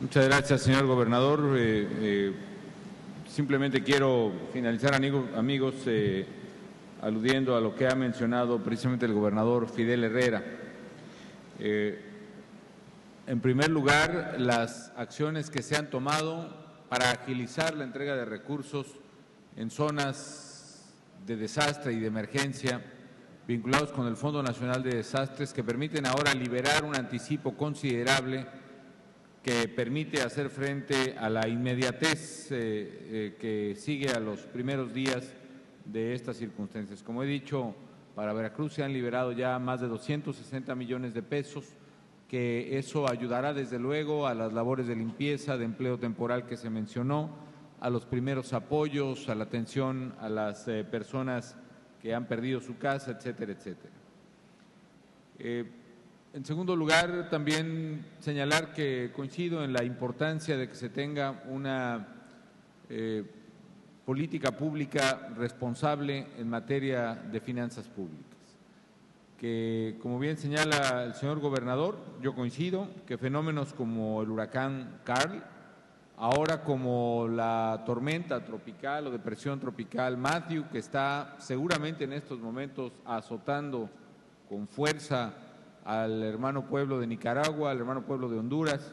Muchas gracias, señor gobernador. Simplemente quiero finalizar, amigos, aludiendo a lo que ha mencionado precisamente el gobernador Fidel Herrera. En primer lugar, las acciones que se han tomado para agilizar la entrega de recursos en zonas de desastre y de emergencia vinculados con el Fondo Nacional de Desastres, que permiten ahora liberar un anticipo considerable que permite hacer frente a la inmediatez que sigue a los primeros días de estas circunstancias. Como he dicho, para Veracruz se han liberado ya más de 260 millones de pesos, que eso ayudará desde luego a las labores de limpieza, de empleo temporal que se mencionó, a los primeros apoyos, a la atención a las personas que han perdido su casa, etcétera, etcétera. En segundo lugar, también señalar que coincido en la importancia de que se tenga una política pública responsable en materia de finanzas públicas. Que, como bien señala el señor gobernador, yo coincido que fenómenos como el huracán Karl, ahora como la tormenta tropical o depresión tropical Matthew, que está seguramente en estos momentos azotando con fuerza al hermano pueblo de Nicaragua, al hermano pueblo de Honduras,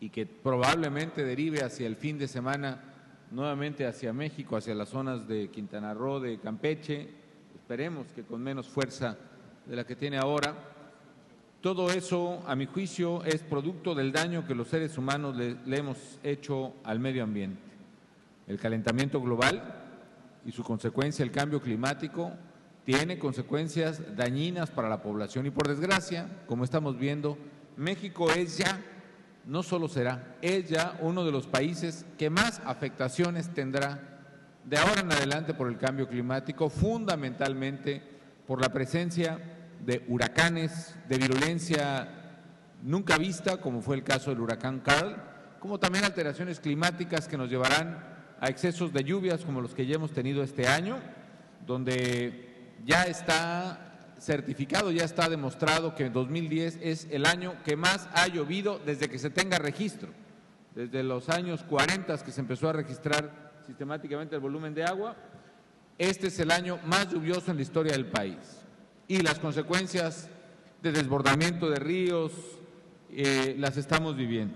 y que probablemente derive hacia el fin de semana nuevamente hacia México, hacia las zonas de Quintana Roo, de Campeche, esperemos que con menos fuerza de la que tiene ahora. Todo eso, a mi juicio, es producto del daño que los seres humanos le hemos hecho al medio ambiente. El calentamiento global y su consecuencia, el cambio climático, tiene consecuencias dañinas para la población y, por desgracia, como estamos viendo, México es ya, no solo será, es ya uno de los países que más afectaciones tendrá de ahora en adelante por el cambio climático, fundamentalmente por la presencia de huracanes de virulencia nunca vista, como fue el caso del huracán Karl, como también alteraciones climáticas que nos llevarán a excesos de lluvias como los que ya hemos tenido este año, donde ya está certificado, ya está demostrado que en 2010 es el año que más ha llovido desde que se tenga registro, desde los años 40 que se empezó a registrar sistemáticamente el volumen de agua. Este es el año más lluvioso en la historia del país y las consecuencias de desbordamiento de ríos las estamos viviendo.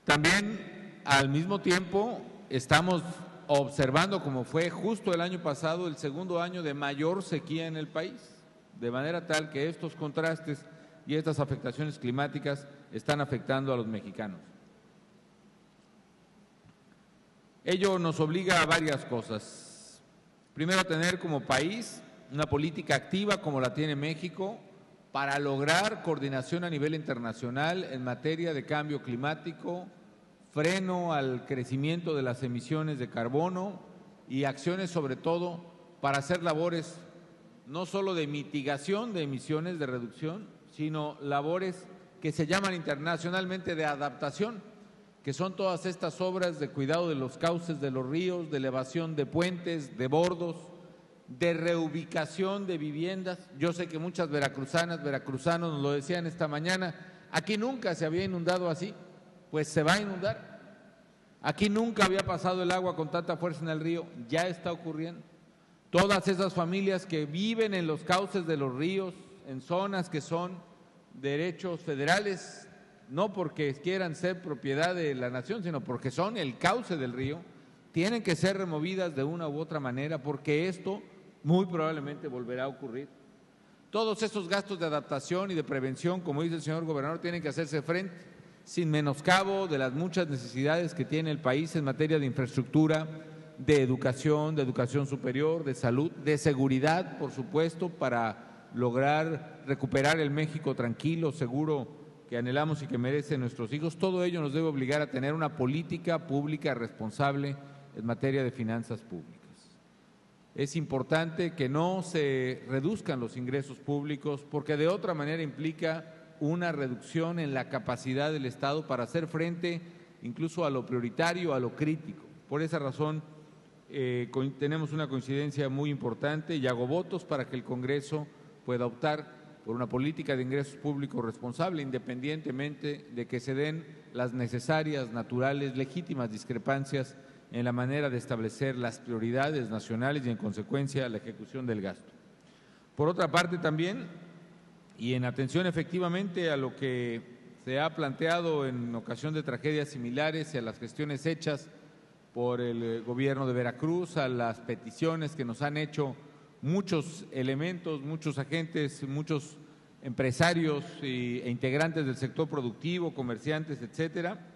También, al mismo tiempo, estamos observando, como fue justo el año pasado, el segundo año de mayor sequía en el país, de manera tal que estos contrastes y estas afectaciones climáticas están afectando a los mexicanos. Ello nos obliga a varias cosas. Primero, a tener como país una política activa como la tiene México para lograr coordinación a nivel internacional en materia de cambio climático, freno al crecimiento de las emisiones de carbono y acciones sobre todo para hacer labores no solo de mitigación de emisiones, de reducción, sino labores que se llaman internacionalmente de adaptación, que son todas estas obras de cuidado de los cauces de los ríos, de elevación de puentes, de bordos, de reubicación de viviendas. Yo sé que muchas veracruzanas, veracruzanos nos lo decían esta mañana, aquí nunca se había inundado así, pues se va a inundar. Aquí nunca había pasado el agua con tanta fuerza en el río, ya está ocurriendo. Todas esas familias que viven en los cauces de los ríos, en zonas que son derechos federales, no porque quieran ser propiedad de la nación, sino porque son el cauce del río, tienen que ser removidas de una u otra manera porque esto muy probablemente volverá a ocurrir. Todos esos gastos de adaptación y de prevención, como dice el señor gobernador, tienen que hacerse frente sin menoscabo de las muchas necesidades que tiene el país en materia de infraestructura, de educación superior, de salud, de seguridad, por supuesto, para lograr recuperar el México tranquilo, seguro, que anhelamos y que merecen nuestros hijos. Todo ello nos debe obligar a tener una política pública responsable en materia de finanzas públicas. Es importante que no se reduzcan los ingresos públicos porque de otra manera implica una reducción en la capacidad del Estado para hacer frente incluso a lo prioritario, a lo crítico. Por esa razón tenemos una coincidencia muy importante y hago votos para que el Congreso pueda optar por una política de ingresos públicos responsable, independientemente de que se den las necesarias, naturales, legítimas discrepancias en la manera de establecer las prioridades nacionales y, en consecuencia, la ejecución del gasto. Por otra parte, también, y en atención efectivamente a lo que se ha planteado en ocasión de tragedias similares y a las gestiones hechas por el gobierno de Veracruz, a las peticiones que nos han hecho muchos elementos, muchos agentes, muchos empresarios e integrantes del sector productivo, comerciantes, etcétera.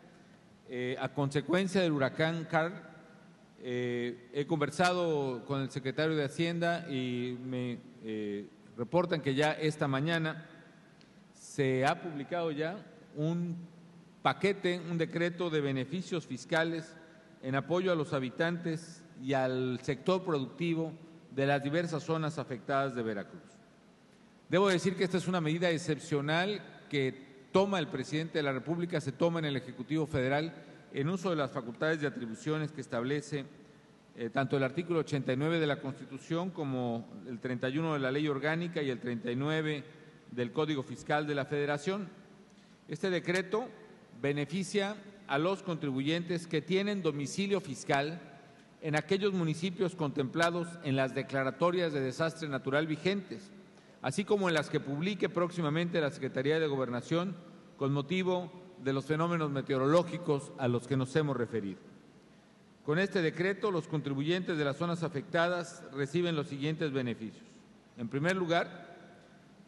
A consecuencia del huracán Karl, he conversado con el secretario de Hacienda y me reportan que ya esta mañana se ha publicado ya un paquete, un decreto de beneficios fiscales en apoyo a los habitantes y al sector productivo de las diversas zonas afectadas de Veracruz. Debo decir que esta es una medida excepcional que toma el presidente de la República, se toma en el Ejecutivo Federal en uso de las facultades de atribuciones que establece tanto el artículo 89 de la Constitución como el 31 de la Ley Orgánica y el 39 del Código Fiscal de la Federación. Este decreto beneficia a los contribuyentes que tienen domicilio fiscal en aquellos municipios contemplados en las declaratorias de desastre natural vigentes, así como en las que publique próximamente la Secretaría de Gobernación con motivo de los fenómenos meteorológicos a los que nos hemos referido. Con este decreto, los contribuyentes de las zonas afectadas reciben los siguientes beneficios. En primer lugar,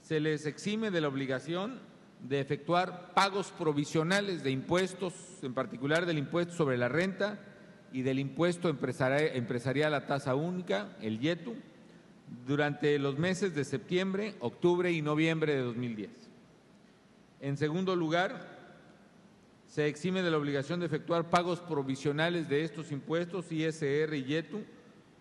se les exime de la obligación de efectuar pagos provisionales de impuestos, en particular del impuesto sobre la renta y del impuesto empresarial a tasa única, el IETU, durante los meses de septiembre, octubre y noviembre de 2010. En segundo lugar, se exime de la obligación de efectuar pagos provisionales de estos impuestos, ISR y IETU,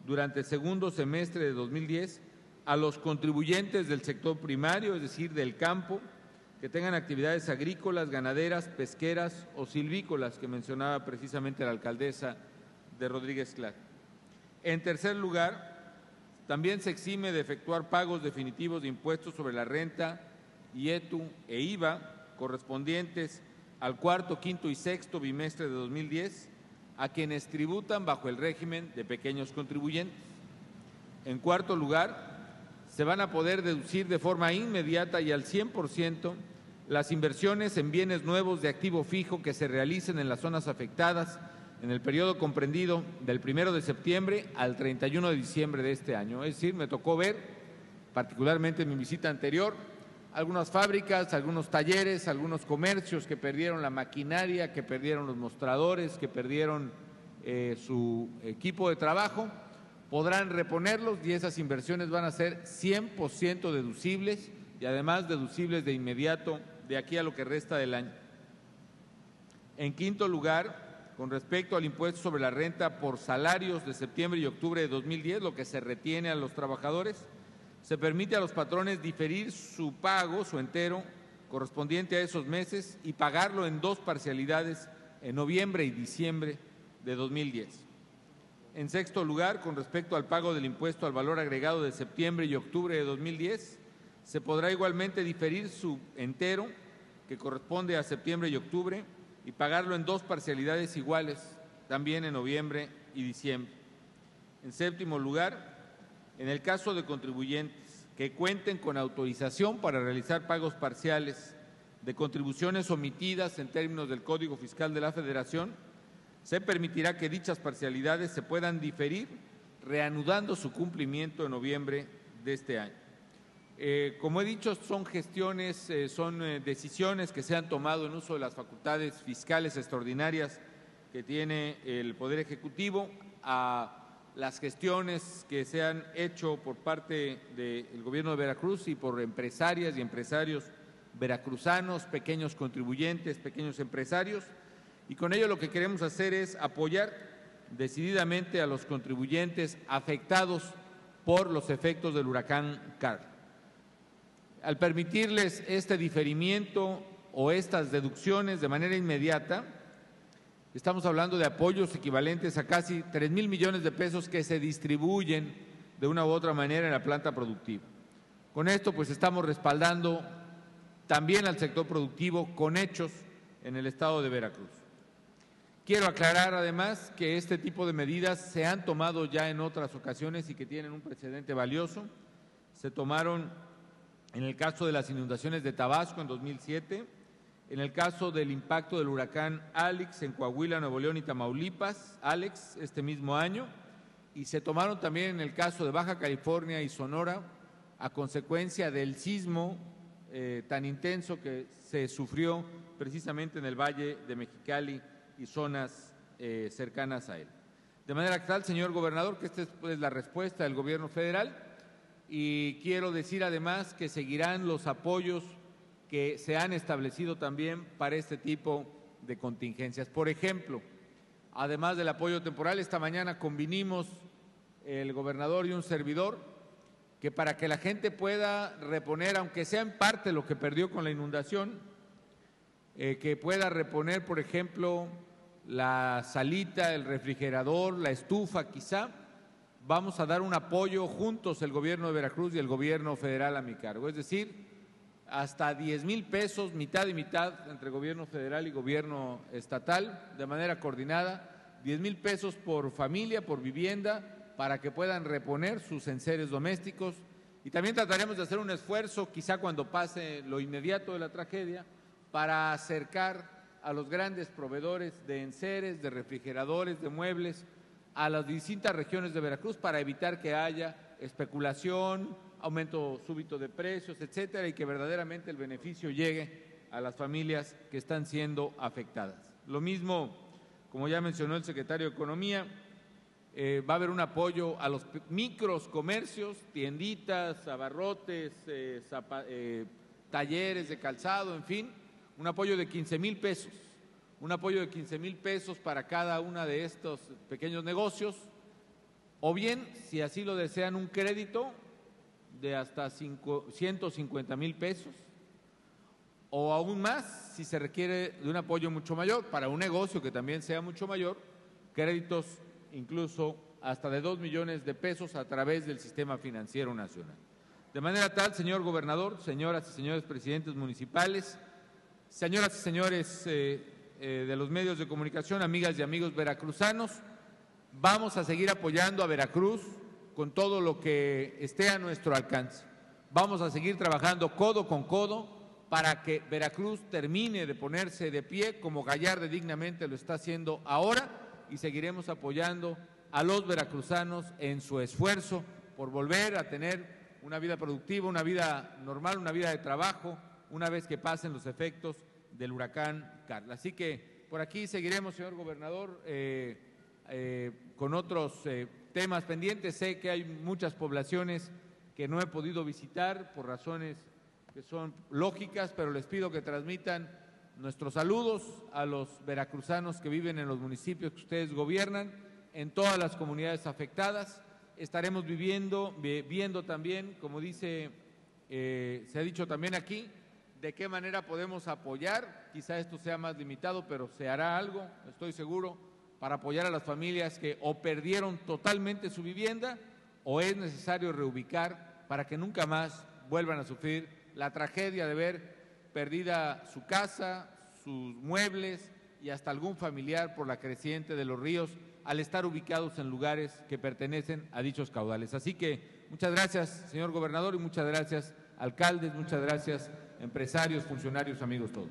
durante el segundo semestre de 2010 a los contribuyentes del sector primario, es decir, del campo, que tengan actividades agrícolas, ganaderas, pesqueras o silvícolas, que mencionaba precisamente la alcaldesa de Rodríguez Clark. En tercer lugar, también se exime de efectuar pagos definitivos de impuestos sobre la renta, IETU e IVA correspondientes al cuarto, quinto y sexto bimestre de 2010 a quienes tributan bajo el régimen de pequeños contribuyentes. En cuarto lugar, se van a poder deducir de forma inmediata y al 100% las inversiones en bienes nuevos de activo fijo que se realicen en las zonas afectadas en el periodo comprendido del 1 de septiembre al 31 de diciembre de este año. Es decir, me tocó ver, particularmente en mi visita anterior, algunas fábricas, algunos talleres, algunos comercios que perdieron la maquinaria, que perdieron los mostradores, que perdieron su equipo de trabajo, podrán reponerlos y esas inversiones van a ser 100% deducibles y además deducibles de inmediato de aquí a lo que resta del año. En quinto lugar, con respecto al impuesto sobre la renta por salarios de septiembre y octubre de 2010, lo que se retiene a los trabajadores, se permite a los patrones diferir su pago, su entero, correspondiente a esos meses y pagarlo en dos parcialidades en noviembre y diciembre de 2010. En sexto lugar, con respecto al pago del impuesto al valor agregado de septiembre y octubre de 2010, se podrá igualmente diferir su entero, que corresponde a septiembre y octubre, y pagarlo en dos parcialidades iguales, también en noviembre y diciembre. En séptimo lugar, en el caso de contribuyentes que cuenten con autorización para realizar pagos parciales de contribuciones omitidas en términos del Código Fiscal de la Federación, se permitirá que dichas parcialidades se puedan diferir, reanudando su cumplimiento en noviembre de este año. Como he dicho, son gestiones, son decisiones que se han tomado en uso de las facultades fiscales extraordinarias que tiene el Poder Ejecutivo a las gestiones que se han hecho por parte del Gobierno de Veracruz y por empresarias y empresarios veracruzanos, pequeños contribuyentes, pequeños empresarios, y con ello lo que queremos hacer es apoyar decididamente a los contribuyentes afectados por los efectos del huracán Karl. Al permitirles este diferimiento o estas deducciones de manera inmediata, estamos hablando de apoyos equivalentes a casi 3,000 millones de pesos que se distribuyen de una u otra manera en la planta productiva. Con esto pues estamos respaldando también al sector productivo con hechos en el estado de Veracruz. Quiero aclarar además que este tipo de medidas se han tomado ya en otras ocasiones y que tienen un precedente valioso. Se tomaron en el caso de las inundaciones de Tabasco en 2007, en el caso del impacto del huracán Alex en Coahuila, Nuevo León y Tamaulipas, Alex, este mismo año, y se tomaron también en el caso de Baja California y Sonora a consecuencia del sismo tan intenso que se sufrió precisamente en el Valle de Mexicali y zonas cercanas a él. De manera tal, señor gobernador, que esta es pues, la respuesta del gobierno federal, y quiero decir además que seguirán los apoyos que se han establecido también para este tipo de contingencias. Por ejemplo, además del apoyo temporal, esta mañana convinimos el gobernador y un servidor que para que la gente pueda reponer, aunque sea en parte lo que perdió con la inundación, que pueda reponer, por ejemplo, la salita, el refrigerador, la estufa quizá, vamos a dar un apoyo juntos el gobierno de Veracruz y el gobierno federal a mi cargo, es decir, hasta 10,000 pesos, mitad y mitad entre gobierno federal y gobierno estatal, de manera coordinada, 10,000 pesos por familia, por vivienda, para que puedan reponer sus enseres domésticos, y también trataremos de hacer un esfuerzo, quizá cuando pase lo inmediato de la tragedia, para acercar a los grandes proveedores de enseres, de refrigeradores, de muebles, a las distintas regiones de Veracruz para evitar que haya especulación, aumento súbito de precios, etcétera, y que verdaderamente el beneficio llegue a las familias que están siendo afectadas. Lo mismo, como ya mencionó el secretario de Economía, va a haber un apoyo a los micros comercios, tienditas, abarrotes, talleres de calzado, en fin, un apoyo de 15,000 pesos. Un apoyo de 15,000 pesos para cada uno de estos pequeños negocios, o bien, si así lo desean, un crédito de hasta 150,000 pesos, o aún más, si se requiere de un apoyo mucho mayor, para un negocio que también sea mucho mayor, créditos incluso hasta de 2 millones de pesos a través del Sistema Financiero Nacional. De manera tal, señor gobernador, señoras y señores presidentes municipales, señoras y señores de los medios de comunicación, amigas y amigos veracruzanos, vamos a seguir apoyando a Veracruz con todo lo que esté a nuestro alcance. Vamos a seguir trabajando codo con codo para que Veracruz termine de ponerse de pie como Gallarde dignamente lo está haciendo ahora, y seguiremos apoyando a los veracruzanos en su esfuerzo por volver a tener una vida productiva, una vida normal, una vida de trabajo, una vez que pasen los efectos del huracán Carla. Así que por aquí seguiremos, señor gobernador, con otros temas pendientes. Sé que hay muchas poblaciones que no he podido visitar por razones que son lógicas, pero les pido que transmitan nuestros saludos a los veracruzanos que viven en los municipios que ustedes gobiernan, en todas las comunidades afectadas. Estaremos viendo también, como se ha dicho también aquí, de qué manera podemos apoyar, quizá esto sea más limitado, pero se hará algo, estoy seguro, para apoyar a las familias que o perdieron totalmente su vivienda o es necesario reubicar para que nunca más vuelvan a sufrir la tragedia de ver perdida su casa, sus muebles y hasta algún familiar por la creciente de los ríos al estar ubicados en lugares que pertenecen a dichos caudales. Así que muchas gracias, señor gobernador, y muchas gracias, alcaldes, muchas gracias, empresarios, funcionarios, amigos todos.